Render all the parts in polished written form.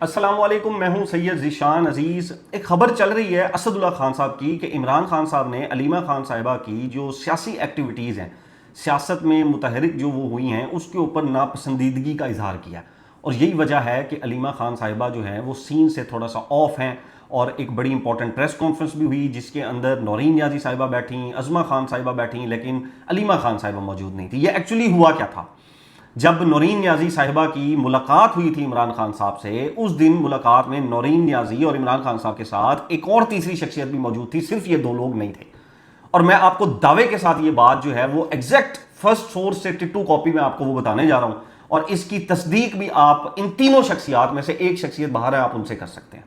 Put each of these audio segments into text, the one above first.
السلام علیکم، میں ہوں سید ذیشان عزیز۔ ایک خبر چل رہی ہے اسد اللہ خان صاحب کی کہ عمران خان صاحب نے علیمہ خان صاحبہ کی جو سیاسی ایکٹیویٹیز ہیں، سیاست میں متحرک جو وہ ہوئی ہیں، اس کے اوپر ناپسندیدگی کا اظہار کیا، اور یہی وجہ ہے کہ علیمہ خان صاحبہ جو ہیں وہ سین سے تھوڑا سا آف ہیں۔ اور ایک بڑی امپورٹنٹ پریس کانفرنس بھی ہوئی جس کے اندر نورین نیازی صاحبہ بیٹھیں، عظمہ خان صاحبہ بیٹھیں، لیکن علیمہ خان صاحبہ موجود نہیں تھی۔ یہ ایکچولی ہوا کیا تھا؟ جب نورین نیازی صاحبہ کی ملاقات ہوئی تھی عمران خان صاحب سے، اس دن ملاقات میں نورین نیازی اور عمران خان صاحب کے ساتھ ایک اور تیسری شخصیت بھی موجود تھی، صرف یہ دو لوگ نہیں تھے۔ اور میں آپ کو دعوے کے ساتھ یہ بات جو ہے وہ ایگزیکٹ فرسٹ سورس سے ٹٹو کاپی میں آپ کو وہ بتانے جا رہا ہوں، اور اس کی تصدیق بھی آپ ان تینوں شخصیات میں سے ایک شخصیت باہر ہے، آپ ان سے کر سکتے ہیں۔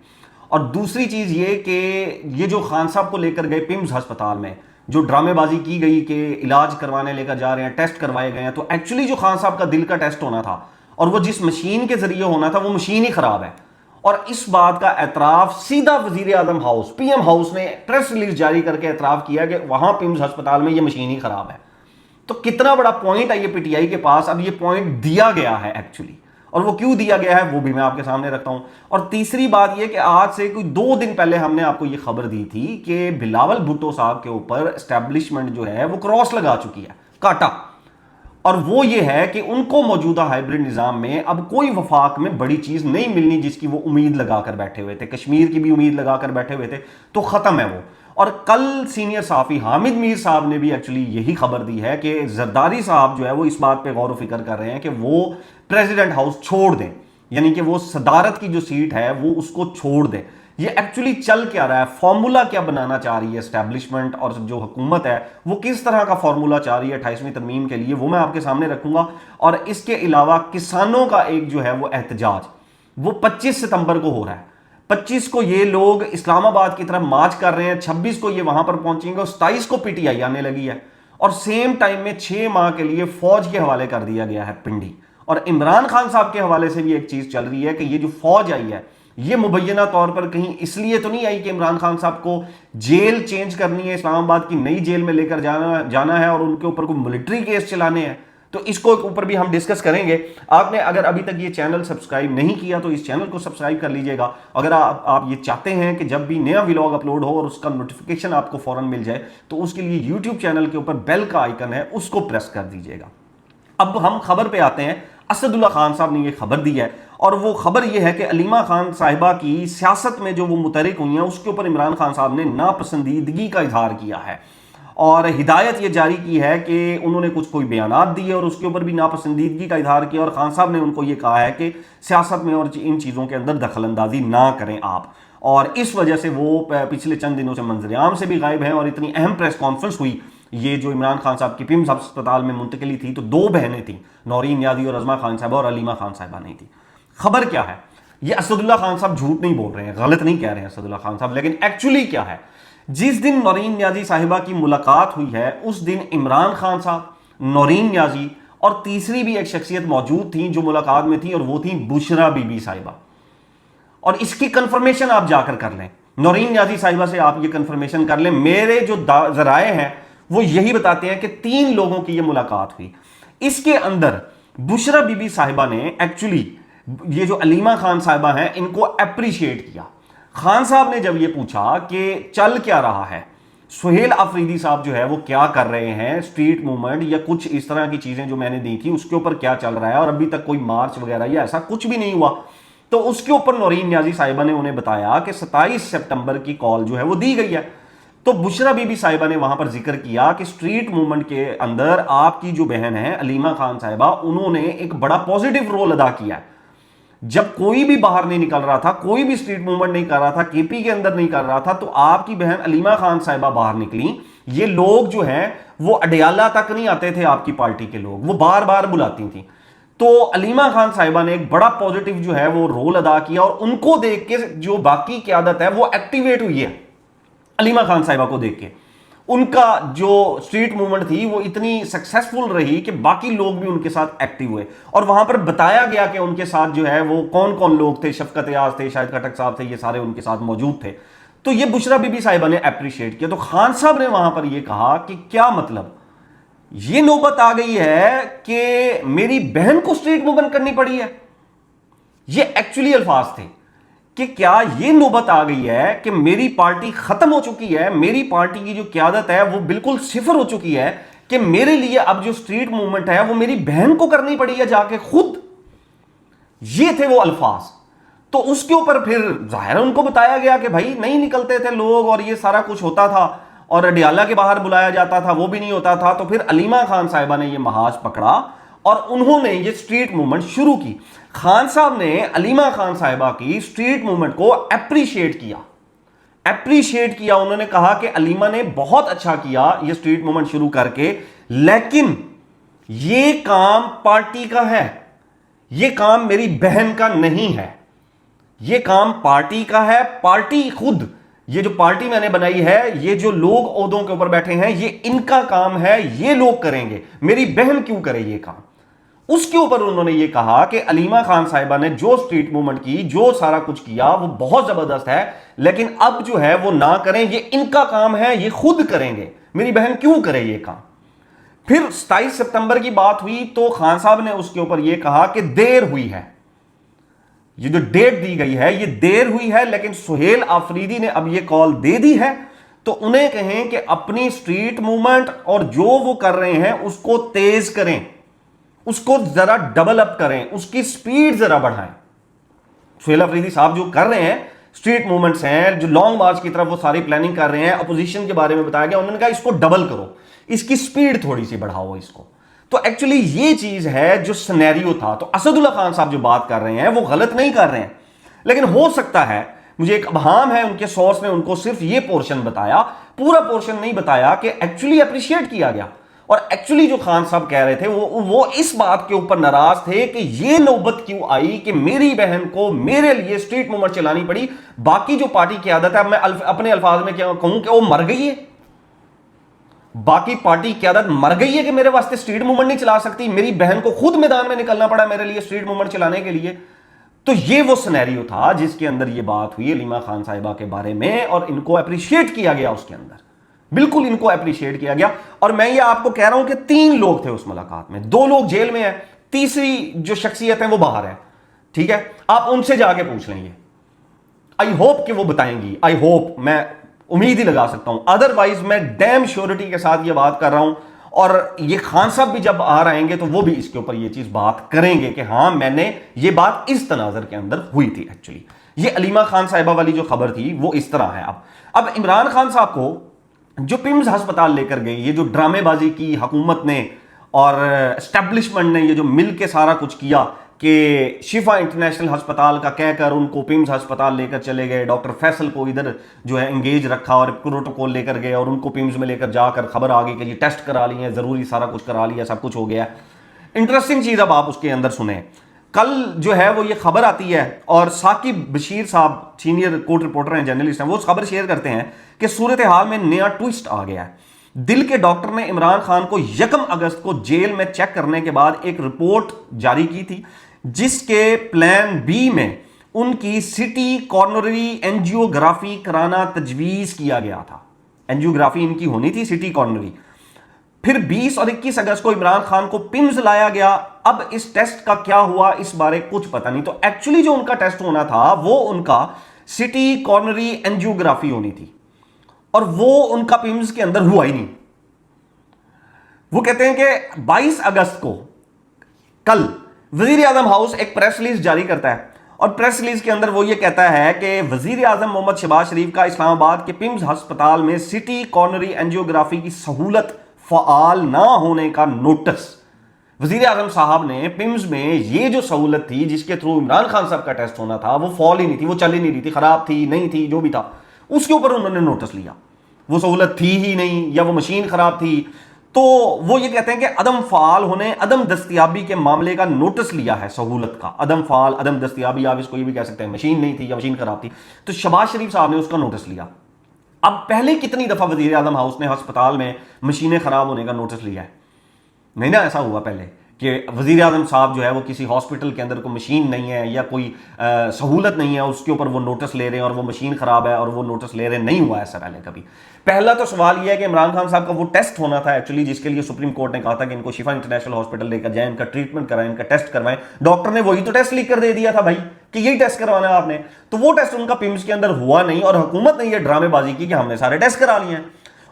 اور دوسری چیز یہ کہ یہ جو خان صاحب کو لے کر گئے پمز ہسپتال میں، جو ڈرامے بازی کی گئی کہ علاج کروانے لے کر جا رہے ہیں، ٹیسٹ کروائے گئے ہیں، تو ایکچولی جو خان صاحب کا دل کا ٹیسٹ ہونا تھا اور وہ جس مشین کے ذریعے ہونا تھا وہ مشین ہی خراب ہے۔ اور اس بات کا اعتراف سیدھا وزیر اعظم ہاؤس، پی ایم ہاؤس نے پریس ریلیز جاری کر کے اعتراف کیا کہ وہاں پمز ہسپتال میں یہ مشین ہی خراب ہے۔ تو کتنا بڑا پوائنٹ ہے یہ پی ٹی آئی کے پاس، اب یہ پوائنٹ دیا گیا ہے ایکچولی، اور وہ کیوں دیا گیا ہے وہ بھی میں آپ کے سامنے رکھتا ہوں۔ اور تیسری بات یہ کہ آج سے کوئی 2 دن پہلے ہم نے آپ کو یہ خبر دی تھی کہ بلاول بھٹو صاحب کے اوپر اسٹیبلشمنٹ جو ہے وہ کراس لگا چکی ہے، کاٹا، اور وہ یہ ہے کہ ان کو موجودہ ہائیبرڈ نظام میں اب کوئی وفاق میں بڑی چیز نہیں ملنی جس کی وہ امید لگا کر بیٹھے ہوئے تھے، کشمیر کی بھی امید لگا کر بیٹھے ہوئے تھے، تو ختم ہے وہ۔ اور کل سینئر صحافی حامد میر صاحب نے بھی ایکچولی یہی خبر دی ہے کہ زرداری صاحب جو ہے وہ اس بات پہ غور و فکر کر رہے ہیں کہ وہ پریزیڈنٹ ہاؤس چھوڑ دیں، یعنی کہ وہ صدارت کی جو سیٹ ہے وہ اس کو چھوڑ دیں۔ یہ ایکچولی چل کیا رہا ہے، فارمولا کیا بنانا چاہ رہی ہے اسٹیبلشمنٹ اور جو حکومت ہے وہ کس طرح کا فارمولا چاہ رہی ہے 28ویں ترمیم کے لیے، وہ میں آپ کے سامنے رکھوں گا۔ اور اس کے علاوہ کسانوں کا ایک جو ہے وہ احتجاج وہ 25 ستمبر کو ہو رہا ہے۔ 25 کو یہ لوگ اسلام آباد کی طرف مارچ کر رہے ہیں، 26 کو یہ وہاں پر پہنچیں گے، اور 27 کو پی ٹی آئی آنے لگی ہے، اور سیم ٹائم میں 6 ماہ کے لیے فوج کے حوالے کر دیا گیا ہے پنڈی۔ اور عمران خان صاحب کے حوالے سے بھی ایک چیز چل رہی ہے کہ یہ جو فوج آئی ہے یہ مبینہ طور پر کہیں اس لیے تو نہیں آئی کہ عمران خان صاحب کو جیل چینج کرنی ہے، اسلام آباد کی نئی جیل میں لے کر جانا ہے اور ان کے اوپر کوئی ملٹری کیس چلانے ہیں، تو اس کو اوپر بھی ہم ڈسکس کریں گے۔ آپ نے اگر ابھی تک یہ چینل سبسکرائب نہیں کیا تو اس چینل کو سبسکرائب کر لیجئے گا۔ اگر آپ یہ چاہتے ہیں کہ جب بھی نیا ولاگ اپلوڈ ہو اور اس کا نوٹیفیکیشن آپ کو فوراً مل جائے تو اس کے لیے یوٹیوب چینل کے اوپر بیل کا آئیکن ہے، اس کو پریس کر دیجئے گا۔ اب ہم خبر پہ آتے ہیں۔ اسد اللہ خان صاحب نے یہ خبر دی ہے، اور وہ خبر یہ ہے کہ علیمہ خان صاحبہ کی سیاست میں جو وہ متحرک ہوئی ہیں اس کے اوپر عمران خان صاحب نے ناپسندیدگی کا اظہار کیا ہے، اور ہدایت یہ جاری کی ہے کہ انہوں نے کوئی بیانات دیے اور اس کے اوپر بھی ناپسندیدگی کا اظہار کیا، اور خان صاحب نے ان کو یہ کہا ہے کہ سیاست میں اور ان چیزوں کے اندر دخل اندازی نہ کریں آپ، اور اس وجہ سے وہ پچھلے چند دنوں سے منظر عام سے بھی غائب ہیں۔ اور اتنی اہم پریس کانفرنس ہوئی یہ جو عمران خان صاحب کی پمز ہسپتال میں منتقلی تھی، تو 2 بہنیں تھیں، نورین نیازی اور عظمہ خان صاحبہ، اور علیمہ خان صاحبہ نہیں تھی۔ خبر کیا ہے؟ یہ اسد اللہ خان صاحب جھوٹ نہیں بول رہے ہیں، غلط نہیں کہہ رہے ہیں اسد اللہ خان صاحب، لیکن ایکچولی کیا ہے، جس دن نورین نیازی صاحبہ کی ملاقات ہوئی ہے اس دن عمران خان صاحب، نورین نیازی اور تیسری بھی ایک شخصیت موجود تھیں جو ملاقات میں تھی، اور وہ تھیں بشرا بی بی صاحبہ۔ اور اس کی کنفرمیشن آپ جا کر کر لیں، نورین نیازی صاحبہ سے آپ یہ کنفرمیشن کر لیں۔ میرے جو ذرائع ہیں وہ یہی بتاتے ہیں کہ 3 لوگوں کی یہ ملاقات ہوئی۔ اس کے اندر بشرا بی بی صاحبہ نے ایکچولی یہ جو علیمہ خان صاحبہ ہیں ان کو اپریشیٹ کیا۔ خان صاحب نے جب یہ پوچھا کہ چل کیا رہا ہے، سہیل آفریدی صاحب جو ہے وہ کیا کر رہے ہیں، اسٹریٹ موومنٹ یا کچھ اس طرح کی چیزیں جو میں نے دی تھی اس کے اوپر کیا چل رہا ہے، اور ابھی تک کوئی مارچ وغیرہ یا ایسا کچھ بھی نہیں ہوا، تو اس کے اوپر نورین نیازی صاحبہ نے انہیں بتایا کہ 27 سپٹمبر کی کال جو ہے وہ دی گئی ہے۔ تو بشرا بی بی صاحبہ نے وہاں پر ذکر کیا کہ اسٹریٹ موومنٹ کے اندر آپ کی جو بہن ہے علیمہ خان صاحبہ، انہوں نے ایک بڑا پازیٹیو رول ادا کیا ہے۔ جب کوئی بھی باہر نہیں نکل رہا تھا، کوئی بھی اسٹریٹ موومنٹ نہیں کر رہا تھا، کے پی کے اندر نہیں کر رہا تھا، تو آپ کی بہن علیمہ خان صاحبہ باہر نکلی۔ یہ لوگ جو ہیں وہ اڈیالہ تک نہیں آتے تھے، آپ کی پارٹی کے لوگ وہ بار بار بلاتی تھیں، تو علیمہ خان صاحبہ نے ایک بڑا پازیٹیو جو ہے وہ رول ادا کیا، اور ان کو دیکھ کے جو باقی قیادت ہے وہ ایکٹیویٹ ہوئی ہے۔ علیمہ خان صاحبہ کو دیکھ کے ان کا جو اسٹریٹ موومنٹ تھی وہ اتنی سکسیسفل رہی کہ باقی لوگ بھی ان کے ساتھ ایکٹیو ہوئے، اور وہاں پر بتایا گیا کہ ان کے ساتھ جو ہے وہ کون کون لوگ تھے، شفقت ایاز تھے، شاہد خٹک صاحب تھے، یہ سارے ان کے ساتھ موجود تھے۔ تو یہ بشرا بی بی صاحبہ نے اپریشیٹ کیا۔ تو خان صاحب نے وہاں پر یہ کہا کہ کیا مطلب، یہ نوبت آ گئی ہے کہ میری بہن کو اسٹریٹ موومنٹ کرنی پڑی ہے۔ یہ ایکچولی الفاظ تھے، کہ کیا یہ نوبت آ گئی ہے کہ میری پارٹی ختم ہو چکی ہے, میری پارٹی کی جو قیادت ہے وہ بالکل صفر ہو چکی ہے, کہ میرے لیے اب جو اسٹریٹ موومنٹ ہے وہ میری بہن کو کرنی پڑی ہے جا کے خود. یہ تھے وہ الفاظ. تو اس کے اوپر پھر ظاہر ان کو بتایا گیا کہ بھائی نہیں نکلتے تھے لوگ اور یہ سارا کچھ ہوتا تھا, اور اڈیالہ کے باہر بلایا جاتا تھا وہ بھی نہیں ہوتا تھا. تو پھر علیمہ خان صاحبہ نے یہ محاذ پکڑا اور انہوں نے یہ اسٹریٹ موومنٹ شروع کی. خان صاحب نے علیمہ خان صاحبہ کی اسٹریٹ موومنٹ کو اپریشیٹ کیا, انہوں نے کہا کہ علیمہ نے بہت اچھا کیا یہ اسٹریٹ موومنٹ شروع کر کے, لیکن یہ کام پارٹی کا ہے, یہ کام میری بہن کا نہیں ہے, یہ کام پارٹی کا ہے. پارٹی خود, یہ جو پارٹی میں نے بنائی ہے, یہ جو لوگ عہدوں کے اوپر بیٹھے ہیں, یہ ان کا کام ہے, یہ لوگ کریں گے, میری بہن کیوں کرے یہ کام. اس کے اوپر انہوں نے یہ کہا کہ علیمہ خان صاحبہ نے جو اسٹریٹ موومنٹ کی, جو سارا کچھ کیا وہ بہت زبردست ہے, لیکن اب جو ہے وہ نہ کریں, یہ ان کا کام ہے, یہ خود کریں گے, میری بہن کیوں کرے یہ کام. پھر 27 ستمبر کی بات ہوئی تو خان صاحب نے اس کے اوپر یہ کہا کہ دیر ہوئی ہے, یہ جو ڈیٹ دی گئی ہے یہ دیر ہوئی ہے, لیکن سہیل آفریدی نے اب یہ کال دے دی ہے, تو انہیں کہیں کہ اپنی اسٹریٹ موومنٹ اور جو وہ کر رہے ہیں اس کو تیز کریں, اس کو ذرا ڈبل اپ کریں, اس کی سپیڈ ذرا بڑھائیں. سہیل آفریدی صاحب جو کر رہے ہیں اسٹریٹ موومنٹس ہیں, جو لانگ مارچ کی طرف وہ ساری پلاننگ کر رہے ہیں, اپوزیشن کے بارے میں بتایا گیا, انہوں نے کہا اس کو ڈبل کرو, اس کی سپیڈ تھوڑی سی بڑھاؤ اس کو. تو ایکچولی یہ چیز ہے جو سنیریو تھا. تو اسد اللہ خان صاحب جو بات کر رہے ہیں وہ غلط نہیں کر رہے ہیں, لیکن ہو سکتا ہے, مجھے ایک ابہام ہے, ان کے سورس نے ان کو صرف یہ پورشن بتایا, پورا پورشن نہیں بتایا کہ ایکچولی اپریشیٹ کیا گیا. اور ایکچولی جو خان صاحب کہہ رہے تھے وہ اس بات کے اوپر ناراض تھے کہ یہ نوبت کیوں آئی کہ میری بہن کو میرے لیے اسٹریٹ موومنٹ چلانی پڑی. باقی جو پارٹی کی قیادت ہے, میں اپنے الفاظ میں کیا کہوں کہ وہ مر گئی ہے, باقی پارٹی قیادت مر گئی ہے کہ میرے واسطے اسٹریٹ موومنٹ نہیں چلا سکتی, میری بہن کو خود میدان میں نکلنا پڑا میرے لیے اسٹریٹ موومنٹ چلانے کے لیے. تو یہ وہ سنیریو تھا جس کے اندر یہ بات ہوئی علیمہ خان صاحبہ کے بارے میں, اور ان کو اپریشیٹ کیا گیا اس کے اندر, بالکل ان کو اپریشیٹ کیا گیا. اور میں یہ آپ کو کہہ رہا ہوں کہ 3 لوگ تھے اس ملاقات میں, 2 لوگ جیل میں ہیں, تیسری جو شخصیت ہے وہ باہر ہے. ٹھیک ہے, آپ ان سے جا کے پوچھ لیں گے, آئی ہوپ کہ وہ بتائیں گی, آئی ہوپ, میں امید ہی لگا سکتا ہوں, ادروائز میں ڈیم شیورٹی کے ساتھ یہ بات کر رہا ہوں. اور یہ خان صاحب بھی جب آ رہے گے تو وہ بھی اس کے اوپر یہ چیز بات کریں گے کہ ہاں میں نے یہ بات اس تناظر کے اندر ہوئی تھی. ایکچولی یہ علیمہ خان صاحبہ والی جو خبر تھی وہ اس طرح ہے. اب عمران خان صاحب کو جو پیمز ہسپتال لے کر گئی, یہ جو ڈرامے بازی کی حکومت نے اور اسٹیبلشمنٹ نے, یہ جو مل کے سارا کچھ کیا کہ شفا انٹرنیشنل ہسپتال کا کہہ کر ان کو پیمز ہسپتال لے کر چلے گئے, ڈاکٹر فیصل کو ادھر جو ہے انگیج رکھا اور پروٹوکول لے کر گئے, اور ان کو پیمز میں لے کر جا کر خبر آ گئی کہ یہ ٹیسٹ کرا لیے ہیں, ضروری سارا کچھ کرا لیا, سب کچھ ہو گیا. انٹرسٹنگ چیز اب آپ اس کے اندر سنیں. کل جو ہے وہ یہ خبر آتی ہے, اور ثاقب بشیر صاحب سینئر کورٹ رپورٹر ہیں, جرنلسٹ ہیں, وہ خبر شیئر کرتے ہیں کہ صورتحال میں نیا ٹوسٹ آ گیا ہے. دل کے ڈاکٹر نے عمران خان کو 1 اگست کو جیل میں چیک کرنے کے بعد ایک رپورٹ جاری کی تھی, جس کے پلان بی میں ان کی سٹی کارنری اینجیوگرافی کرانا تجویز کیا گیا تھا. اینجیوگرافی ان کی ہونی تھی سٹی کارنری. پھر 20 اور 21 اگست کو عمران خان کو پیمز لایا گیا. اب اس ٹیسٹ کا کیا ہوا اس بارے کچھ پتہ نہیں. تو ایکچولی جو ان کا ٹیسٹ ہونا تھا وہ ان کا سٹی کارنری اینجیوگرافی ہونی تھی, اور وہ ان کا پیمز کے اندر ہوا ہی نہیں. وہ کہتے ہیں کہ 22 اگست کو کل وزیر اعظم ہاؤس ایک پریس ریلیز جاری کرتا ہے, اور پریس ریلیز کے اندر وہ یہ کہتا ہے کہ وزیر اعظم محمد شہباز شریف کا اسلام آباد کے پیمز ہسپتال میں سٹی کارنری اینجیوگرافی کی سہولت فعال نہ ہونے کا نوٹس. وزیر اعظم صاحب نے پیمز میں یہ جو سہولت تھی جس کے تھرو عمران خان صاحب کا ٹیسٹ ہونا تھا وہ فعال ہی نہیں تھی, وہ چل ہی نہیں رہی تھی, خراب تھی, نہیں تھی, جو بھی تھا اس کے اوپر انہوں نے نوٹس لیا. وہ سہولت تھی ہی نہیں, یا وہ مشین خراب تھی. تو وہ یہ کہتے ہیں کہ عدم فعال ہونے, عدم دستیابی کے معاملے کا نوٹس لیا ہے, سہولت کا عدم فعال, عدم دستیابی, آپ اس کو یہ بھی کہہ سکتے ہیں مشین نہیں تھی یا مشین خراب تھی. تو شہباز شریف صاحب نے اس کا نوٹس لیا. اب پہلے کتنی دفعہ وزیر اعظم ہاؤس نے ہسپتال میں مشینیں خراب ہونے کا نوٹس لیا ہے؟ نہیں نا ایسا ہوا پہلے کہ وزیر اعظم صاحب جو ہے وہ کسی ہاسپٹل کے اندر کوئی مشین نہیں ہے یا کوئی سہولت نہیں ہے، اس کے اوپر وہ نوٹس لے رہے ہیں اور وہ مشین خراب ہے اور وہ نوٹس لے رہے ہیں، نہیں ہوا ایسا پہلے کبھی۔ پہلا تو سوال یہ ہے کہ عمران خان صاحب کا وہ ٹیسٹ ہونا تھا ایکچولی، جس کے لیے سپریم کورٹ نے کہا تھا کہ ان کو شفا انٹرنیشنل ہاسپٹل لے کر جائیں، ان کا ٹریٹمنٹ کرائیں، ان کا ٹیسٹ کروائیں۔ ڈاکٹر نے وہی تو ٹیسٹ لکھ کر دے دیا تھا بھائی کہ یہی ٹیسٹ کروانا ہے آپ نے، تو وہ ٹیسٹ ان کا پیمز کے اندر ہوا نہیں، اور حکومت نے یہ ڈرامے بازی کی کہ ہم نے سارے ٹیسٹ کرا لیے ہیں۔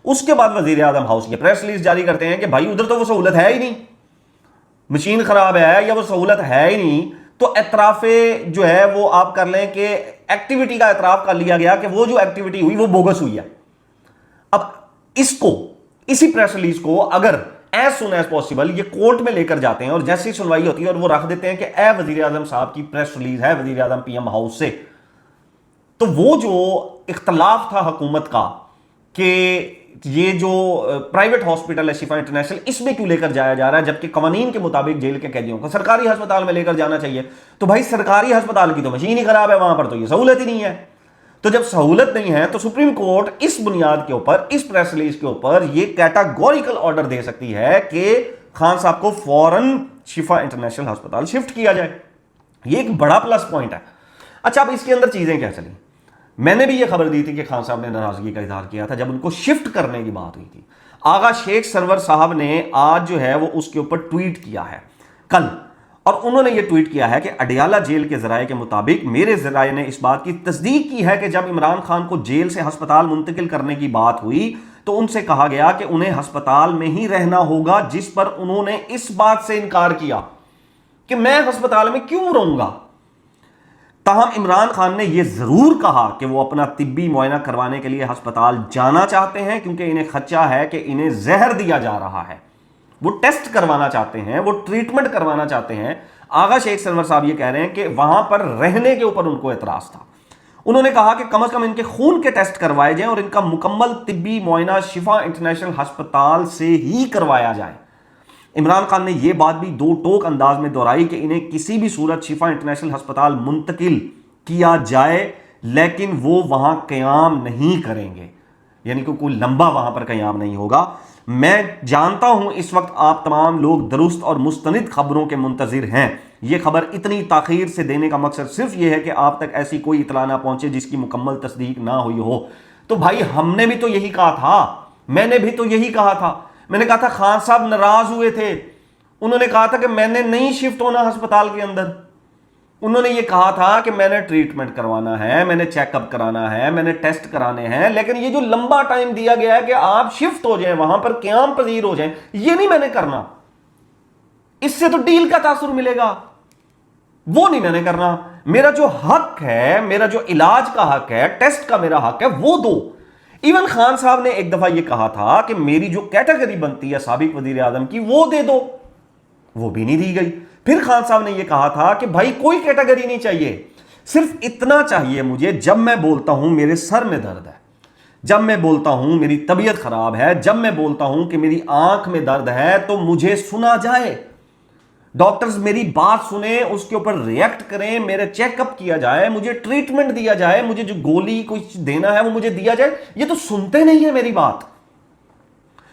اس کے بعد وزیر اعظم ہاؤس یہ پریس ریلیز جاری کرتے ہیں کہ بھائی ادھر تو وہ سہولت ہے ہی نہیں، مشین خراب ہے یا وہ سہولت ہے ہی نہیں، تو اعتراف جو ہے وہ آپ کر لیں کہ ایکٹیویٹی کا اعتراف کر لیا گیا کہ وہ جو ایکٹیویٹی ہوئی وہ بوگس ہوئی ہے۔ اب اس کو، اسی پریس ریلیز کو اگر ایز سون ایز پاسبل یہ کورٹ میں لے کر جاتے ہیں اور جیسی سنوائی ہوتی ہے اور وہ رکھ دیتے ہیں کہ اے وزیر اعظم صاحب کی پریس ریلیز ہے وزیر اعظم پی ایم ہاؤس سے، تو وہ جو اختلاف تھا حکومت کا کہ یہ جو پرائیویٹ ہاسپٹل ہے شفا انٹرنیشنل، اس میں کیوں لے کر جایا جا رہا ہے جبکہ قوانین کے مطابق جیل کے قیدیوں کو سرکاری ہسپتال میں لے کر جانا چاہیے، تو بھائی سرکاری ہسپتال کی تو مشین ہی خراب ہے، وہاں پر تو یہ سہولت ہی نہیں ہے۔ تو جب سہولت نہیں ہے تو سپریم کورٹ اس بنیاد کے اوپر، اس پریس ریلیز کے اوپر یہ کیٹاگوریکل آرڈر دے سکتی ہے کہ خان صاحب کو فوراً شفا انٹرنیشنل ہسپتال شفٹ کیا جائے۔ یہ ایک بڑا پلس پوائنٹ ہے۔ اچھا اب اس کے اندر چیزیں کیا چلیں؟ میں نے بھی یہ خبر دی تھی کہ خان صاحب نے ناراضگی کا اظہار کیا تھا جب ان کو شفٹ کرنے کی بات ہوئی تھی۔ آغا شیخ سرور صاحب نے آج جو ہے وہ اس کے اوپر ٹویٹ کیا ہے کل، اور انہوں نے یہ ٹویٹ کیا ہے کہ اڈیالہ جیل کے ذرائع کے مطابق میرے ذرائع نے اس بات کی تصدیق کی ہے کہ جب عمران خان کو جیل سے ہسپتال منتقل کرنے کی بات ہوئی تو ان سے کہا گیا کہ انہیں ہسپتال میں ہی رہنا ہوگا، جس پر انہوں نے اس بات سے انکار کیا کہ میں ہسپتال میں کیوں رہوں گا۔ تاہم عمران خان نے یہ ضرور کہا کہ وہ اپنا طبی معائنہ کروانے کے لیے ہسپتال جانا چاہتے ہیں کیونکہ انہیں خدشہ ہے کہ انہیں زہر دیا جا رہا ہے، وہ ٹیسٹ کروانا چاہتے ہیں، وہ ٹریٹمنٹ کروانا چاہتے ہیں۔ آغا شیخ سرور صاحب یہ کہہ رہے ہیں کہ وہاں پر رہنے کے اوپر ان کو اعتراض تھا۔ انہوں نے کہا کہ کم از کم ان کے خون کے ٹیسٹ کروائے جائیں اور ان کا مکمل طبی معائنہ شفا انٹرنیشنل ہسپتال سے ہی کروایا جائے۔ عمران خان نے یہ بات بھی دو ٹوک انداز میں دہرائی کہ انہیں کسی بھی صورت شفا انٹرنیشنل ہسپتال منتقل کیا جائے لیکن وہ وہاں قیام نہیں کریں گے، یعنی کہ کوئی لمبا وہاں پر قیام نہیں ہوگا۔ میں جانتا ہوں اس وقت آپ تمام لوگ درست اور مستند خبروں کے منتظر ہیں، یہ خبر اتنی تاخیر سے دینے کا مقصد صرف یہ ہے کہ آپ تک ایسی کوئی اطلاع نہ پہنچے جس کی مکمل تصدیق نہ ہوئی ہو۔ تو بھائی ہم نے بھی تو یہی کہا تھا، میں نے بھی تو یہی کہا تھا، میں نے کہا تھا خان صاحب ناراض ہوئے تھے، انہوں نے کہا تھا کہ میں نے نہیں شفٹ ہونا ہسپتال کے اندر، انہوں نے یہ کہا تھا کہ میں نے ٹریٹمنٹ کروانا ہے، میں نے چیک اپ کرانا ہے، میں نے ٹیسٹ کرانے ہیں، لیکن یہ جو لمبا ٹائم دیا گیا ہے کہ آپ شفٹ ہو جائیں، وہاں پر قیام پذیر ہو جائیں، یہ نہیں میں نے کرنا، اس سے تو ڈیل کا تاثر ملے گا، وہ نہیں میں نے کرنا۔ میرا جو حق ہے، میرا جو علاج کا حق ہے، ٹیسٹ کا میرا حق ہے، وہ دو۔ ایون خان صاحب نے ایک دفعہ یہ کہا تھا کہ میری جو کیٹیگری بنتی ہے سابق وزیر اعظم کی وہ دے دو، وہ بھی نہیں دی گئی۔ پھر خان صاحب نے یہ کہا تھا کہ بھائی کوئی کیٹیگری نہیں چاہیے، صرف اتنا چاہیے مجھے جب میں بولتا ہوں میرے سر میں درد ہے، جب میں بولتا ہوں میری طبیعت خراب ہے، جب میں بولتا ہوں کہ میری آنکھ میں درد ہے تو مجھے سنا جائے، ڈاکٹرز میری بات سنیں، اس کے اوپر ریئیکٹ کریں، میرے چیک اپ کیا جائے، مجھے ٹریٹمنٹ دیا جائے، مجھے جو گولی کچھ دینا ہے وہ مجھے دیا جائے۔ یہ تو سنتے نہیں ہیں میری بات۔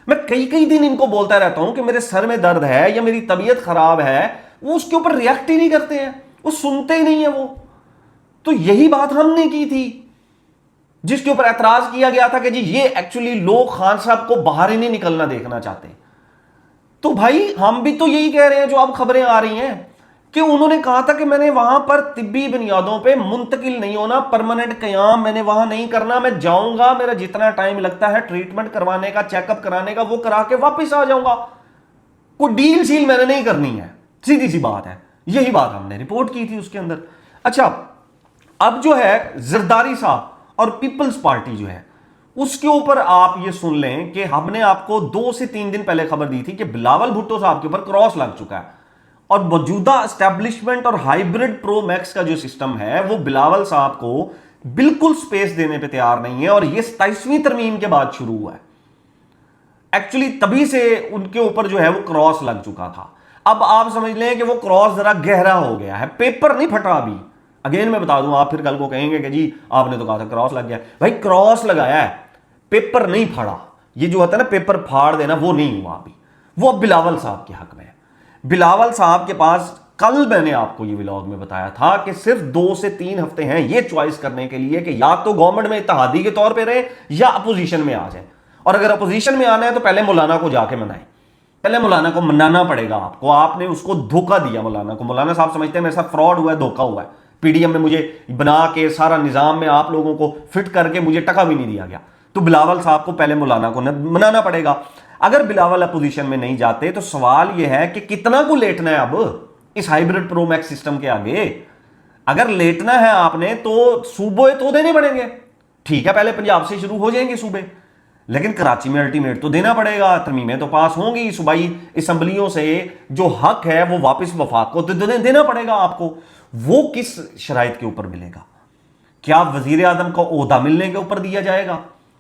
میں کئی دن ان کو بولتا رہتا ہوں کہ میرے سر میں درد ہے یا میری طبیعت خراب ہے، وہ اس کے اوپر ریئیکٹ ہی نہیں کرتے ہیں، وہ سنتے ہی نہیں ہیں وہ۔ تو یہی بات ہم نے کی تھی جس کے اوپر اعتراض کیا گیا تھا کہ جی یہ ایکچولی لوگ خان صاحب کو باہر ہی نہیں نکلنا دیکھنا چاہتے۔ تو بھائی ہم بھی تو یہی کہہ رہے ہیں جو اب خبریں آ رہی ہیں کہ انہوں نے کہا تھا کہ میں نے وہاں پر طبی بنیادوں پہ منتقل نہیں ہونا، پرماننٹ قیام میں نے وہاں نہیں کرنا، میں جاؤں گا، میرا جتنا ٹائم لگتا ہے ٹریٹمنٹ کروانے کا، چیک اپ کرانے کا، وہ کرا کے واپس آ جاؤں گا، کوئی ڈیل شیل میں نے نہیں کرنی ہے، سیدھی سی بات ہے۔ یہی بات ہم نے رپورٹ کی تھی اس کے اندر۔ اچھا اب جو ہے زرداری صاحب اور پیپلز پارٹی جو ہے اس کے اوپر آپ یہ سن لیں کہ ہم نے آپ کو 2 سے 3 دن پہلے خبر دی تھی کہ بلاول بھٹو صاحب کے اوپر کراس لگ چکا ہے، اور موجودہ اسٹیبلشمنٹ اور ہائیبرڈ پرو میکس کا جو سسٹم ہے وہ بلاول صاحب کو بالکل سپیس دینے پہ تیار نہیں ہے، اور یہ 27ویں ترمیم کے بعد شروع ہوا ہے۔ ایکچولی تبھی سے ان کے اوپر جو ہے وہ کراس لگ چکا تھا۔ اب آپ سمجھ لیں کہ وہ کراس ذرا گہرا ہو گیا ہے، پیپر نہیں پھٹا ابھی۔ اگین میں بتا دوں، آپ پھر کل کو کہیں گے کہ جی آپ نے تو کہا تھا کراس لگ گیا، بھائی کراس لگایا ہے، پیپر نہیں پھاڑا۔ یہ جو ہوتا ہے نا پیپر پھاڑ دینا، وہ نہیں ہوا ابھی، وہ اب بلاول صاحب کے حق میں ہے۔ بلاول صاحب کے پاس کل میں نے آپ کو یہ ولاگ میں بتایا تھا کہ صرف 2 سے 3 ہفتے ہیں یہ چوائس کرنے کے لیے کہ یا تو گورنمنٹ میں اتحادی کے طور پہ رہے یا اپوزیشن میں آ جائیں. اور اگر اپوزیشن میں آنا ہے تو پہلے مولانا کو جا کے منائیں, پہلے مولانا کو منانا پڑے گا آپ کو. آپ نے اس کو دھوکہ دیا مولانا کو. مولانا صاحب سمجھتے ہیں میرے ساتھ فراڈ ہوا ہے, دھوکہ ہوا ہے, پی ڈی ایم میں مجھے بنا کے سارا نظام میں آپ لوگوں کو فٹ کر کے مجھے ٹکا بھی نہیں دیا گیا. تو بلاول صاحب کو پہلے مولانا کو منانا پڑے گا. اگر بلاول اپوزیشن میں نہیں جاتے تو سوال یہ ہے کہ کتنا کو لیٹنا ہے اب اس ہائیبرڈ پرو میکس سسٹم کے آگے. اگر لیٹنا ہے آپ نے تو صوبے تو دینے پڑیں گے. ٹھیک ہے پہلے پنجاب سے شروع ہو جائیں گے صوبے, لیکن کراچی میں الٹیمیٹ تو دینا پڑے گا. ترمیمیں تو پاس ہوں گی صوبائی اسمبلیوں سے, جو حق ہے وہ واپس وفاق کو دینا پڑے گا آپ کو. وہ کس شرائط کے اوپر ملے گا؟ کیا وزیر اعظم کو عہدہ ملنے کے اوپر دیا جائے گا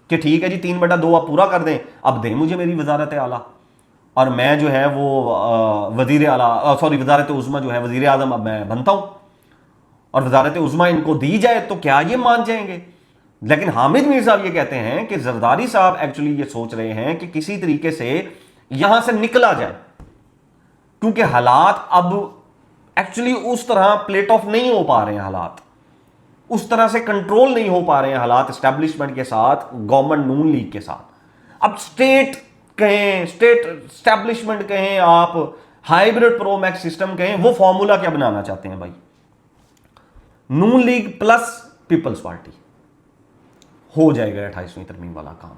کہ ٹھیک ہے جی 3/2 آپ پورا کر دیں, اب دیں مجھے میری وزارت اعلیٰ اور میں جو ہے وہ وزیر اعلیٰ وزارت عظمیٰ جو ہے وزیر اعظم اب میں بنتا ہوں, اور وزارت عظمیٰ ان کو دی جائے تو کیا یہ مان جائیں گے؟ لیکن حامد میر صاحب یہ کہتے ہیں کہ زرداری صاحب ایکچولی یہ سوچ رہے ہیں کہ کسی طریقے سے یہاں سے نکلا جائے, کیونکہ حالات اب ایکچولی اس طرح پلیٹ آف نہیں ہو پا رہے ہیں, حالات اس طرح سے کنٹرول نہیں ہو پا رہے ہیں حالات اسٹیبلشمنٹ کے ساتھ, گورنمنٹ نون لیگ کے ساتھ. اب اسٹیٹ کہیں, اسٹیٹ اسٹیبلشمنٹ کہیں, آپ ہائیبرڈ پرو میکس سسٹم کہیں, وہ فارمولا کیا بنانا چاہتے ہیں بھائی؟ نون لیگ پلس پیپلز پارٹی ہو جائے گا 28ویں ترمیم والا کام.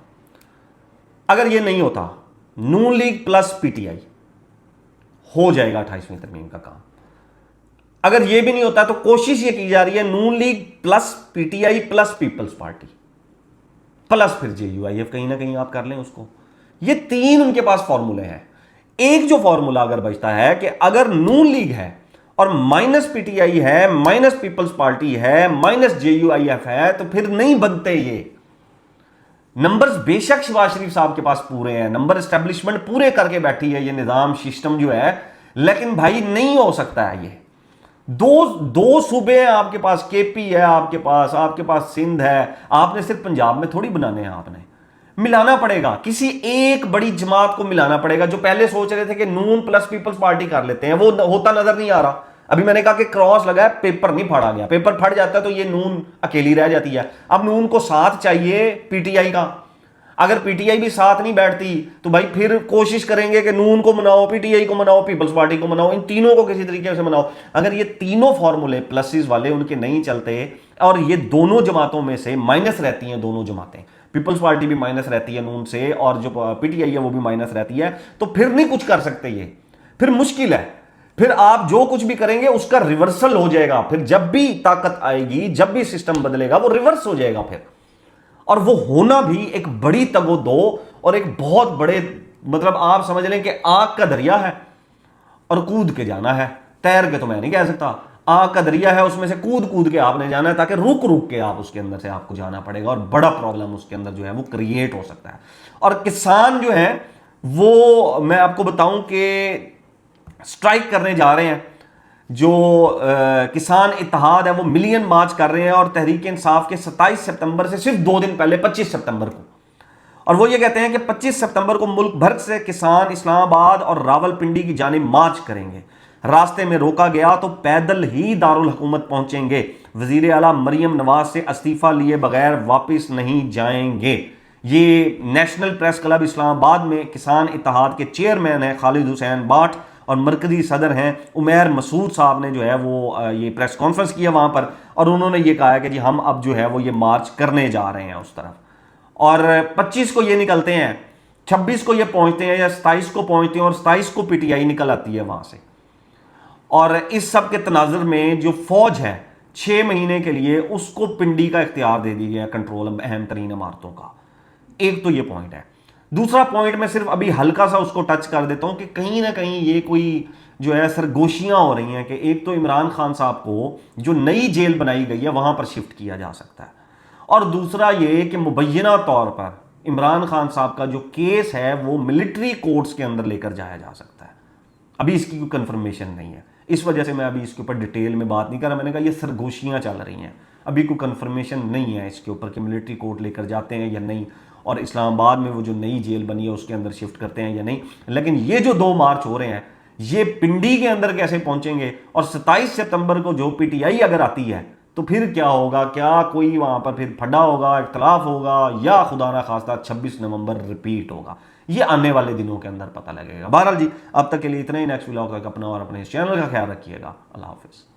اگر یہ نہیں ہوتا Noon League plus P T I ہو جائے گا 28ویں ترمیم کا کام. اگر یہ بھی نہیں ہوتا تو کوشش یہ کی جا رہی ہے Noon League plus P T I plus Peoples Party plus پھر جے یو آئی ایف, کہیں نہ کہیں آپ کر لیں اس کو. یہ 3 ان کے پاس فارمولے ہیں. ایک جو فارمولا اگر بچتا ہے کہ اگر نون لیگ ہے اور مائنس پی ٹی آئی ہے, مائنس پیپلز پارٹی ہے, minus J U I F ہے, تو پھر نہیں بنتے یہ نمبرز. بے شک شہباز شریف صاحب کے پاس پورے ہیں, نمبر اسٹیبلشمنٹ پورے کر کے بیٹھی ہے یہ نظام سسٹم جو ہے, لیکن بھائی نہیں ہو سکتا ہے. یہ دو صوبے ہیں آپ کے پاس, کے پی ہے آپ کے پاس سندھ ہے. آپ نے صرف پنجاب میں تھوڑی بنانے ہیں, آپ نے ملانا پڑے گا, کسی ایک بڑی جماعت کو ملانا پڑے گا. جو پہلے سوچ رہے تھے کہ نون پلس پیپلز پارٹی کر لیتے ہیں, وہ ہوتا نظر نہیں آ رہا. ابھی میں نے کہا کہ کراس لگا ہے, پیپر نہیں پھاڑا گیا. پیپر پھٹ جاتا ہے تو یہ نون اکیلی رہ جاتی ہے. اب نون کو ساتھ چاہیے پی ٹی آئی کا. اگر پی ٹی آئی بھی ساتھ نہیں بیٹھتی تو بھائی پھر کوشش کریں گے کہ نون کو مناؤ, پی ٹی آئی کو مناؤ, پیپلز پارٹی کو مناؤ, ان تینوں کو کسی طریقے سے مناؤ. اگر یہ تینوں فارمولے پلسز والے ان کے نہیں چلتے, اور یہ دونوں جماعتوں میں سے مائنس رہتی ہیں, دونوں جماعتیں, پیپلز پارٹی بھی مائنس رہتی ہے نون سے, اور جو پی ٹی آئی ہے وہ بھی مائنس رہتی ہے, تو پھر نہیں کچھ کر سکتے. یہ پھر مشکل ہے. پھر آپ جو کچھ بھی کریں گے اس کا ریورسل ہو جائے گا. پھر جب بھی طاقت آئے گی, جب بھی سسٹم بدلے گا, وہ ریورس ہو جائے گا پھر. اور وہ ہونا بھی ایک بڑی تگ و دو اور ایک بہت بڑے, مطلب آپ سمجھ لیں کہ آگ کا دریا ہے اور کود کے جانا ہے. تیر کے تو میں نہیں کہہ سکتا, آگ کا دریا ہے, اس میں سے کود کے آپ نے جانا ہے, تاکہ رک کے آپ اس کے اندر سے آپ کو جانا پڑے گا, اور بڑا پرابلم اس کے اندر جو ہے وہ کریٹ ہو سکتا ہے. اور کسان جو ہیں وہ میں آپ کو بتاؤں کہ سٹرائک کرنے جا رہے ہیں. جو کسان اتحاد ہے وہ ملین مارچ کر رہے ہیں, اور تحریک انصاف کے 27 سپتمبر سے صرف 2 دن پہلے 25 سپتمبر کو, اور وہ یہ کہتے ہیں کہ 25 سپتمبر کو ملک بھر سے کسان اسلام آباد اور راول پنڈی کی جانب مارچ کریں گے. راستے میں روکا گیا تو پیدل ہی دارالحکومت پہنچیں گے. وزیر اعلیٰ مریم نواز سے استعفیٰ لیے بغیر واپس نہیں جائیں گے. یہ نیشنل پریس کلب اسلام آباد میں کسان اتحاد کے چیئرمین ہیں خالد حسین باٹ, اور مرکزی صدر ہیں عمیر مسعود صاحب نے جو ہے وہ یہ پریس کانفرنس کیا وہاں پر, اور انہوں نے یہ کہا ہے کہ جی ہم اب جو ہے وہ یہ مارچ کرنے جا رہے ہیں اس طرف. اور 25 کو یہ نکلتے ہیں, 26 کو یہ پہنچتے ہیں, یا 27 کو پہنچتے ہیں, اور 27 کو پی ٹی آئی نکل آتی ہے وہاں سے. اور اس سب کے تناظر میں جو فوج ہے 6 مہینے کے لیے, اس کو پنڈی کا اختیار دے دی گیا, کنٹرول اہم ترین عمارتوں کا. ایک تو یہ پوائنٹ ہے. دوسرا پوائنٹ میں صرف ابھی ہلکا سا اس کو ٹچ کر دیتا ہوں کہ کہیں نہ کہیں یہ کوئی جو ہے سرگوشیاں ہو رہی ہیں کہ ایک تو عمران خان صاحب کو جو نئی جیل بنائی گئی ہے وہاں پر شفٹ کیا جا سکتا ہے, اور دوسرا یہ کہ مبینہ طور پر عمران خان صاحب کا جو کیس ہے وہ ملٹری کورٹس کے اندر لے کر جایا جا سکتا ہے. ابھی اس کی کوئی کنفرمیشن نہیں ہے, اس وجہ سے میں ابھی اس کے اوپر ڈیٹیل میں بات نہیں کر رہا. میں نے کہا یہ سرگوشیاں چل رہی ہیں, ابھی کوئی کنفرمیشن نہیں ہے اس کے اوپر کہ ملٹری کورٹ لے کر جاتے ہیں یا نہیں, اور اسلام آباد میں وہ جو نئی جیل بنی ہے اس کے اندر شفٹ کرتے ہیں یا نہیں. لیکن یہ جو 2 مارچ ہو رہے ہیں یہ پنڈی کے اندر کیسے پہنچیں گے؟ اور 27 ستمبر کو جو پی ٹی آئی اگر آتی ہے تو پھر کیا ہوگا؟ کیا کوئی وہاں پر پھر پھڈا ہوگا، اختلاف ہوگا، یا خدا نہ خواستہ 26 نومبر ریپیٹ ہوگا؟ یہ آنے والے دنوں کے اندر پتہ لگے گا۔ بہرحال جی اب تک کے لیے اتنا ہی، نیکسٹ ولاگ تک اپنا اور اپنے اس چینل کا خیال رکھیے گا۔ اللہ حافظ۔